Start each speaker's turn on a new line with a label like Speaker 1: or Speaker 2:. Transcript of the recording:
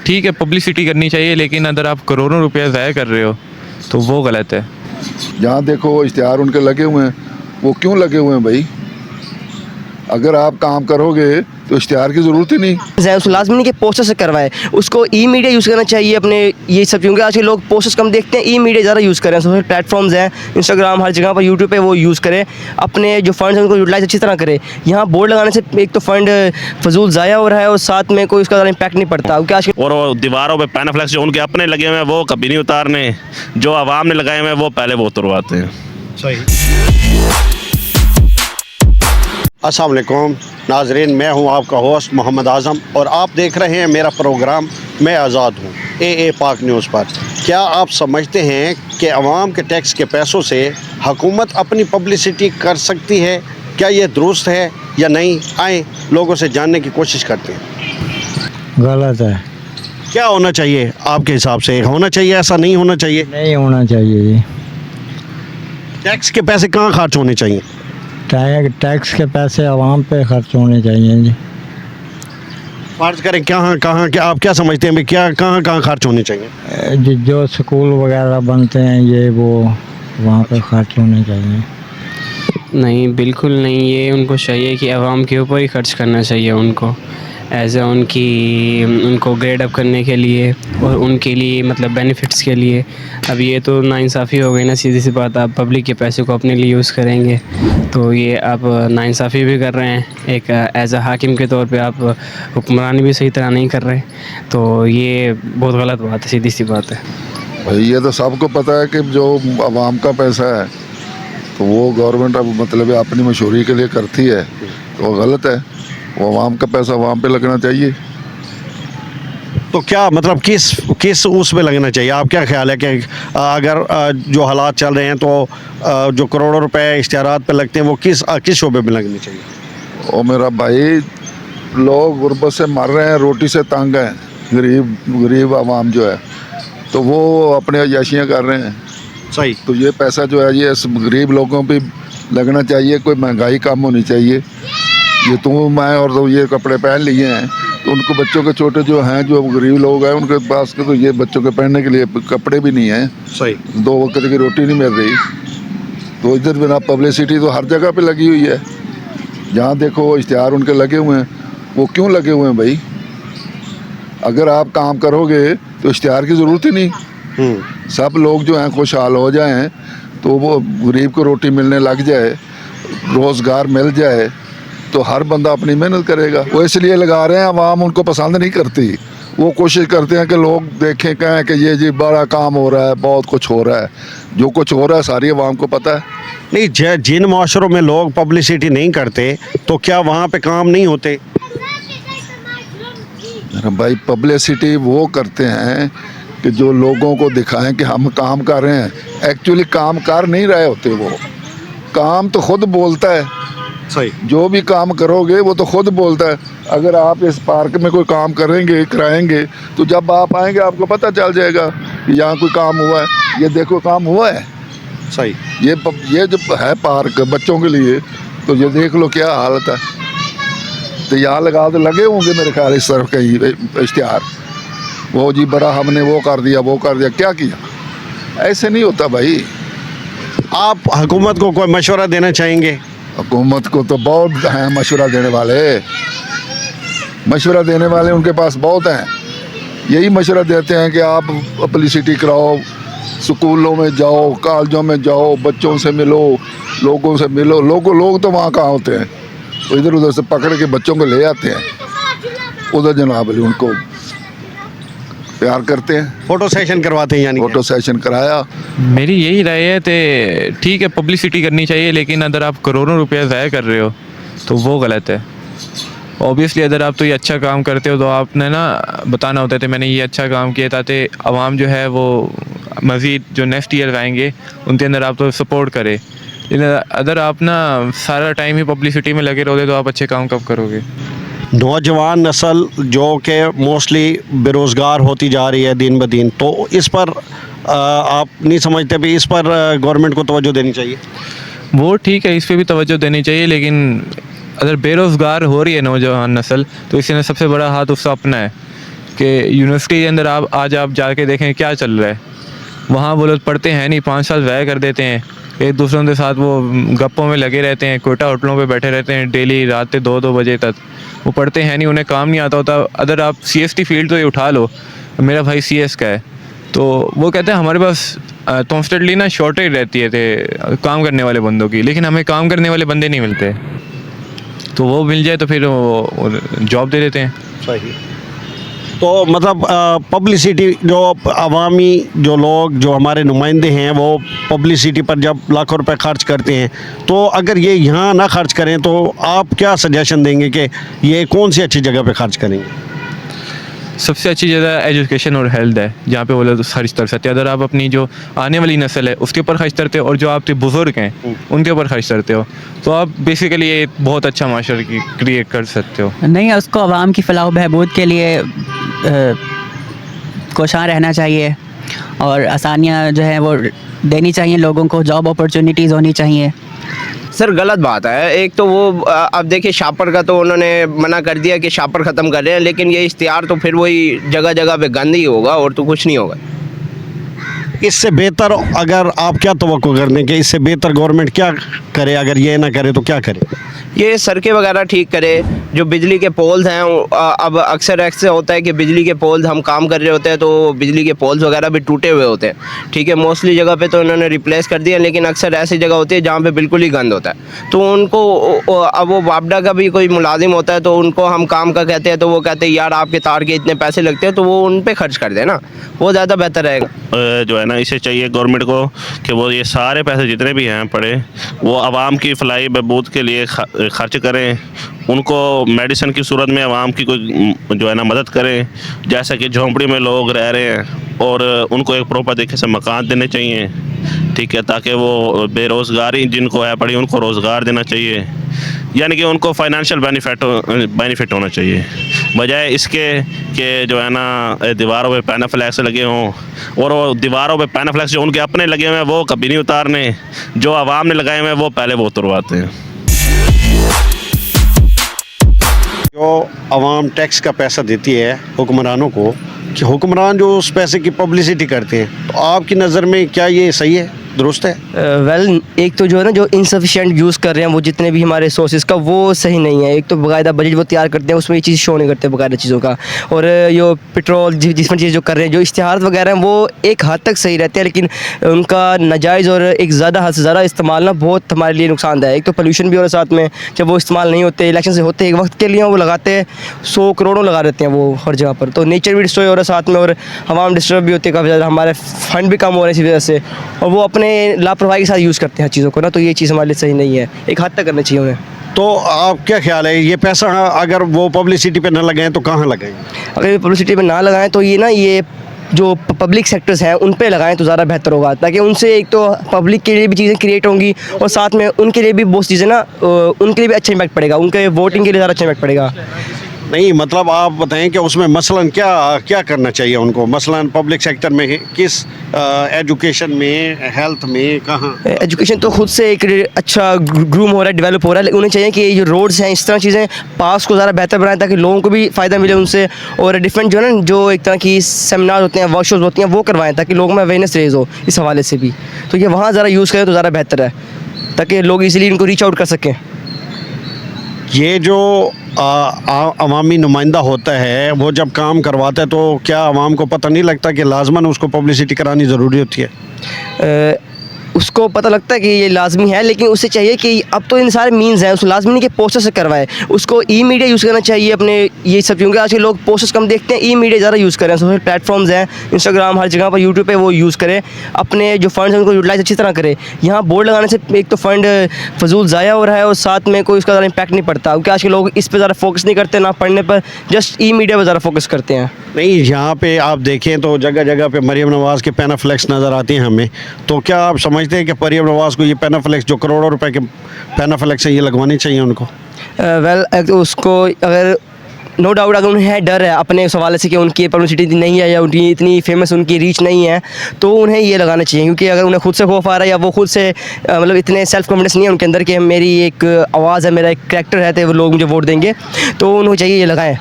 Speaker 1: ठीक है पब्लिसिटी करनी चाहिए, लेकिन अगर आप करोड़ों रुपया ज़ाया कर रहे हो तो वो गलत है।
Speaker 2: जहाँ देखो इश्तिहार उनके लगे हुए हैं, वो क्यों लगे हुए हैं भाई? अगर आप काम करोगे तो इश्तिहार की ज़रूरत ही नहीं।
Speaker 3: उसको लाजमी नहीं कि पोस्टर से करवाए, उसको ई मीडिया यूज़ करना चाहिए अपने ये सब, क्योंकि आज के लोग पोस्टर्स कम देखते हैं, ई मीडिया ज़्यादा यूज़ करें। सोशल प्लेटफॉर्म्स हैं, इंस्टाग्राम, हर जगह पर, यूट्यूब पे वो यूज़ करें, अपने जो फंड्स हैं उनको यूटिलाइज अच्छी तरह करें। यहाँ बोर्ड लगाने से एक तो फंड फजूल ज़ाया हो रहा है और साथ में कोई उसका ज़्यादा इम्पैक्ट नहीं पड़ता, क्योंकि आज
Speaker 4: और वो दीवारों पे पैनाफ्लेक्स जो उनके अपने लगे हुए हैं वो कभी नहीं उतारने, जो आवाम ने लगाए हुए हैं वो पहले वो उतरवाते हैं।
Speaker 5: अस्सलाम वालेकुम नाजरीन, मैं हूं आपका होस्ट मोहम्मद आज़म और आप देख रहे हैं मेरा प्रोग्राम मैं आज़ाद हूं ए पाक न्यूज़ पर। क्या आप समझते हैं कि अवाम के टैक्स के पैसों से हुकूमत अपनी पब्लिसिटी कर सकती है? क्या ये दुरुस्त है या नहीं? आए लोगों से जानने की कोशिश करते हैं।
Speaker 6: गलत है।
Speaker 5: क्या होना चाहिए आपके हिसाब से? होना चाहिए, ऐसा नहीं होना चाहिए?
Speaker 6: नहीं होना चाहिए जी।
Speaker 5: टैक्स के पैसे कहाँ खर्च होने चाहिए?
Speaker 6: टैक्स के पैसे आवाम पे खर्च होने चाहिए जी।
Speaker 5: फर्ज करें कहाँ कहाँ क्या आप क्या समझते हैं, क्या कहाँ कहाँ खर्च होने चाहिए?
Speaker 6: जो स्कूल वगैरह बनते हैं ये वो वहाँ पे खर्च होने चाहिए।
Speaker 7: नहीं, बिल्कुल नहीं, ये उनको चाहिए कि आवाम के ऊपर ही खर्च करना चाहिए उनको, उनको ग्रेड अप करने के लिए और उनके लिए मतलब बेनिफिट्स के लिए। अब ये तो नाइंसाफ़ी हो गई ना, सीधी सी बात। आप पब्लिक के पैसे को अपने लिए यूज़ करेंगे तो ये आप नाइंसाफ़ी भी कर रहे हैं, एक एज अ हाकिम के तौर पे आप हुक्मरानी भी सही तरह नहीं कर रहे, तो ये बहुत गलत बात है, सीधी सी बात है।
Speaker 2: भाई ये तो सबको पता है कि जो आवाम का पैसा है तो वो गवर्नमेंट अब मतलब अपनी मशहूरी के लिए करती है, तो वो गलत है। वो आवाम का पैसा आवाम पे लगना चाहिए।
Speaker 5: तो क्या मतलब किस उस पे लगना चाहिए? आप क्या ख्याल है कि अगर जो हालात चल रहे हैं तो जो करोड़ों रुपए इश्तिहारात पे लगते हैं वो किस शोबे में लगने चाहिए?
Speaker 2: और मेरा भाई, लोग गुर्बत से मर रहे हैं, रोटी से तंग हैं, गरीब आवाम जो है, तो वो अपने अयाशियाँ कर रहे हैं।
Speaker 5: सही।
Speaker 2: तो ये पैसा जो है ये गरीब लोगों पे लगना चाहिए। कोई महंगाई कम होनी चाहिए। ये तुम मैं और तो ये कपड़े पहन लिए हैं तो उनको बच्चों के छोटे जो हैं, जो गरीब लोग हैं, उनके पास के तो ये बच्चों के पहनने के लिए कपड़े भी नहीं हैं।
Speaker 5: सही।
Speaker 2: 2 वक्त की रोटी नहीं मिल रही। तो इधर बिना पब्लिसिटी तो हर जगह पे लगी हुई है। जहाँ देखो इश्तिहार उनके लगे हुए हैं, वो क्यों लगे हुए हैं भाई? अगर आप काम करोगे तो इश्तिहार की ज़रूरत ही नहीं। सब लोग जो हैं खुशहाल हो जाएं, तो वो गरीब को रोटी मिलने लग जाए, रोज़गार मिल जाए, तो हर बंदा अपनी मेहनत करेगा। वो इसलिए लगा रहे हैं, आवाम उनको पसंद नहीं करती। वो कोशिश करते हैं कि लोग देखें, कहें कि ये जी बड़ा काम हो रहा है, बहुत कुछ हो रहा है। जो कुछ हो रहा है सारी आवाम को पता है।
Speaker 5: नहीं, जिन माशरों में लोग पब्लिसिटी नहीं करते तो क्या वहाँ पे काम नहीं होते?
Speaker 2: भाई पब्लिसिटी वो करते हैं कि जो लोगों को दिखाएं कि हम काम कर रहे हैं। एक्चुअली काम कर नहीं रहे होते। वो काम तो खुद बोलता है।
Speaker 5: सही।
Speaker 2: जो भी काम करोगे वो तो खुद बोलता है। अगर आप इस पार्क में कोई काम करेंगे, कराएंगे, तो जब आप आएंगे आपको पता चल जाएगा कि यहाँ कोई काम हुआ है। ये देखो काम हुआ है।
Speaker 5: सही।
Speaker 2: ये जो है पार्क बच्चों के लिए, तो ये देख लो क्या हालत है। तो यहाँ लगे होंगे मेरे ख्याल इस तरफ कहीं इश्तिहार, वो जी बड़ा हमने वो कर दिया। क्या किया? ऐसे नहीं होता भाई।
Speaker 5: आप हुकूमत को कोई मशवरा देना चाहेंगे?
Speaker 2: हुकूमत को तो बहुत हैं मशवरा देने वाले, उनके पास बहुत हैं। यही मशवरा देते हैं कि आप पब्लिसिटी कराओ, स्कूलों में जाओ, कॉलेजों में जाओ, बच्चों से मिलो, लोगों से मिलो। लोग तो वहाँ कहाँ होते हैं? तो इधर उधर से पकड़ के बच्चों को ले आते हैं, उधर जनाब अली उनको प्यार करते हैं,
Speaker 5: फोटो सेशन करवाते हैं। यानी
Speaker 2: फोटो सेशन कराया।
Speaker 1: मेरी यही राय है कि ठीक है पब्लिसिटी करनी चाहिए, लेकिन अगर आप करोड़ों रुपया ज़ाया कर रहे हो तो वो गलत है। ऑब्वियसली अगर आप तो ये अच्छा काम करते हो तो आपने ना बताना होता है कि मैंने ये अच्छा काम किया, ताकि आवाम जो है वो मज़ीद जो नेक्स्ट ईयर आएंगे उनके अंदर आप तो सपोर्ट करे। लेकिन अगर आप ना सारा टाइम ही पब्लिसिटी में लगे रहोगे तो आप अच्छे काम कब करोगे?
Speaker 5: नौजवान नस्ल जो कि मोस्टली बेरोज़गार होती जा रही है दिन ब दिन, तो इस पर आप नहीं समझते भी इस पर गवर्नमेंट को तवज्जो देनी चाहिए?
Speaker 1: वो ठीक है, इस पर भी तवज्जो देनी चाहिए, लेकिन अगर बेरोज़गार हो रही है नौजवान नस्ल तो इसमें सबसे बड़ा हाथ उसका अपना है। कि यूनिवर्सिटी के अंदर आज आप जाके देखें क्या चल रहा है। वहाँ वो लोग पढ़ते हैं नहीं, 5 साल ज़ाया कर देते हैं, एक दूसरों के साथ वो गप्पों में लगे रहते हैं, कोटा होटलों पे बैठे रहते हैं डेली रात के 2-2 बजे तक। वो पढ़ते हैं नहीं, उन्हें काम नहीं आता होता। अगर आप CST फील्ड तो ये उठा लो, मेरा भाई CS का है, तो वो कहते हैं हमारे पास कॉन्स्टेंटली ना शॉर्टेज रहती है काम करने वाले बंदों की, लेकिन हमें काम करने वाले बंदे नहीं मिलते। तो वो मिल जाए तो फिर वो जॉब दे देते हैं।
Speaker 5: सही। तो मतलब पब्लिसिटी जो अवामी जो लोग जो हमारे नुमाइंदे हैं वो पब्लिसिटी पर जब लाखों रुपए खर्च करते हैं, तो अगर ये यहाँ ना खर्च करें तो आप क्या सजेशन देंगे कि ये कौन सी अच्छी जगह पे खर्च करेंगे?
Speaker 1: सबसे अच्छी जगह एजुकेशन और हेल्थ है, जहाँ पे वो लोग खर्च कर सकते हैं। अगर आप अपनी जो आने वाली नस्ल है उसके ऊपर खर्च करते हो और जो आपके बुज़ुर्ग हैं उनके ऊपर खर्च करते हो, तो आप बेसिकली ये बहुत अच्छा माशरा क्रिएट कर सकते हो।
Speaker 8: नहीं, उसको आवाम की फलाह बहबूद के लिए कोशां रहना चाहिए और आसानियाँ जो है वो देनी चाहिए लोगों को, जॉब अपॉर्चुनिटीज़ होनी चाहिए।
Speaker 3: सर गलत बात है। एक तो वो अब देखिए शापर का तो उन्होंने मना कर दिया कि शापर ख़त्म कर रहे हैं, लेकिन ये इश्तिहार तो फिर वही जगह जगह पे गंद ही होगा और तो कुछ नहीं होगा।
Speaker 5: इससे बेहतर अगर आप क्या तवक्को कर दें कि इससे बेहतर गवर्नमेंट क्या करे, अगर ये ना करे तो क्या करे?
Speaker 3: ये सड़कें वगैरह ठीक करे, जो बिजली के पोल्स हैं अब अक्सर ऐसे होता है कि बिजली के पोल्स हम काम कर रहे होते हैं तो बिजली के पोल्स वगैरह भी टूटे हुए होते हैं, ठीक है। मोस्टली जगह पे तो उन्होंने रिप्लेस कर दिया, लेकिन अक्सर ऐसी जगह होती है जहाँ पे बिल्कुल ही गंद होता है, तो उनको अब वो वापडा का भी कोई मुलाजिम होता है तो उनको हम काम का कहते हैं तो वो कहते हैं यार आपके तार के इतने पैसे लगते हैं, तो वो उन पर खर्च कर देना, वो ज़्यादा बेहतर रहेगा।
Speaker 4: जो है ना, इसे चाहिए गवर्नमेंट को कि वो ये सारे पैसे जितने भी हैं पड़े वो आवाम की फलाही बहबूद के लिए खर्च करें, उनको मेडिसिन की सूरत में आवाम की कोई जो है ना मदद करें, जैसा कि झोंपड़ी में लोग रह रहे हैं और उनको एक प्रॉपर तरीके से मकान देने चाहिए, ठीक है, ताकि वो बेरोज़गारी जिनको है पड़ी उनको रोज़गार देना चाहिए, यानी कि उनको फाइनेंशियल बेनिफिट होना चाहिए, बजाय इसके कि जो है ना दीवारों पे पैनाफ्लेक्स लगे हों और वो दीवारों पे पैनाफ्लेक्स जो उनके अपने लगे हुए हैं वो कभी नहीं उतारने, जो आवाम ने लगाए हुए हैं वो पहले वो उतरवाते हैं।
Speaker 5: जो आवाम टैक्स का पैसा देती है हुक्मरानों को, कि हुक्मरान जो उस पैसे की पब्लिसिटी करते हैं, तो आपकी नज़र में क्या ये सही है, दुरुस्त है?
Speaker 3: वेल एक तो जो है ना जो इनसफिशिएंट यूज़ कर रहे हैं वो जितने भी हमारे सोर्सेज का, वो सही नहीं है। एक तो बाकायदा बजट वो तैयार करते हैं उसमें ये चीज़ शो नहीं करते बाकायदा चीज़ों का, और जो पेट्रोल जिसमें चीज़ जो कर रहे हैं, जो इश्तिहार वगैरह हैं वो एक हद तक सही रहते हैं, लेकिन उनका नाजायज़ और एक ज़्यादा हद से ज़्यादा इस्तेमाल ना बहुत हमारे लिए नुकसानदायक है। एक तो पोल्यूशन भी हो रहा है साथ में, जब वो इस्तेमाल नहीं होते, इलेक्शन से होते एक वक्त के लिए वो लगाते 100 करोड़ों लगा देते हैं वो हर जगह पर, तो नेचर भी डिस्ट्रॉय हो रहा है साथ में और हवाम डिस्टर्ब भी होती है काफ़ी ज़्यादा, हमारे फंड भी कम हो रहे हैं इसी वजह से, और वो अपने लापरवाही के साथ यूज़ करते हैं चीज़ों को ना, तो ये चीज़ हमारे लिए सही नहीं है, एक हद तक करना चाहिए उन्हें।
Speaker 5: तो आप क्या ख्याल है, ये पैसा अगर वो पब्लिसिटी पे ना लगाएं तो कहाँ लगाएं?
Speaker 3: अगर ये पब्लिसिटी पे ना लगाएं तो ये ना ये जो पब्लिक सेक्टर्स हैं उन पे लगाएं तो ज़्यादा बेहतर होगा, ताकि उनसे एक तो पब्लिक के लिए भी चीज़ें क्रिएट होंगी और साथ में उनके लिए भी बहुत चीज़ें ना उनके लिए भी अच्छा इम्पैक्ट पड़ेगा, उनके वोटिंग के लिए ज़्यादा अच्छा इम्पैक्ट पड़ेगा।
Speaker 5: नहीं मतलब आप बताएं कि उसमें मसलन क्या क्या करना चाहिए उनको, मसलन पब्लिक सेक्टर में किस एजुकेशन में, हेल्थ में, कहाँ?
Speaker 3: एजुकेशन तो खुद से एक अच्छा ग्रूम हो रहा है, डेवलप हो रहा है, लेकिन उन्हें चाहिए कि ये जो रोड्स हैं इस तरह चीज़ें पास को ज़्यादा बेहतर बनाएं ताकि लोगों को भी फ़ायदा मिले उनसे, और डिफरेंट जो है ना जो एक तरह की सेमिनार होते हैं, वर्कशॉप्स होती हैं, वो करवाएं ताकि लोगों में अवेयरनेस रेज हो इस हवाले से भी, तो ये वहाँ ज़रा यूज़ करें तो ज़्यादा बेहतर है ताकि लोग इजीली इनको रीच आउट कर सकें।
Speaker 5: ये जो अवामी नुमाइंदा होता है वो जब काम करवाता है तो क्या आवाम को पता नहीं लगता कि लाजमन उसको पब्लिसिटी करानी ज़रूरी होती है?
Speaker 3: उसको पता लगता है कि ये लाजमी है, लेकिन उसे चाहिए कि अब तो इन सारे मीन्स हैं, उस लाजमी नहीं कि पोस्टर से करवाए, उसको ई मीडिया यूज़ करना चाहिए अपने ये सब, क्योंकि आज के लोग पोस्टर्स कम देखते हैं, ई मीडिया ज़्यादा यूज़ करें, सोशल प्लेटफॉर्म्स हैं, इंस्टाग्राम हर जगह पर, यूट्यूब पे वो यूज़ करें, अपने जो फंड्स हैं उनको यूटिलाइज अच्छी तरह करें। यहाँ बोर्ड लगाने से एक तो फंड फजूल ज़ाया हो रहा है और साथ में कोई उसका ज़्यादा इम्पैक्ट नहीं पड़ता, क्योंकि आज के लोग इस पर ज़्यादा फोकस नहीं करते, ना पढ़ने पर, जस्ट ई मीडिया पर ज़्यादा फोकस करते हैं।
Speaker 5: नहीं, यहाँ पे आप देखें तो जगह जगह पे मरीम नवाज़ के पैनाफ्लेक्स नज़र आते हैं हमें, तो क्या आप समझते हैं कि मरीम नवाज़ को ये पैनाफ्लेक्स जो करोड़ों रुपए के पैनाफ्लेक्स हैं ये लगवाने चाहिए उनको?
Speaker 3: वेल उसको अगर नो डाउट अगर उन्हें डर है अपने उस हवाले से कि उनकी पब्लिसिटी नहीं है या उनकी इतनी फेमस उनकी रीच नहीं है, तो उन्हें ये लगाना चाहिए, क्योंकि अगर उन्हें खुद से खौफ आ रहा है या वो खुद से मतलब इतने सेल्फ कॉन्फिडेंस नहीं है उनके अंदर कि मेरी एक आवाज़ है, मेरा एक कैरेक्टर है तो वो लोग मुझे वोट देंगे, तो उन्हें चाहिए ये लगाएं।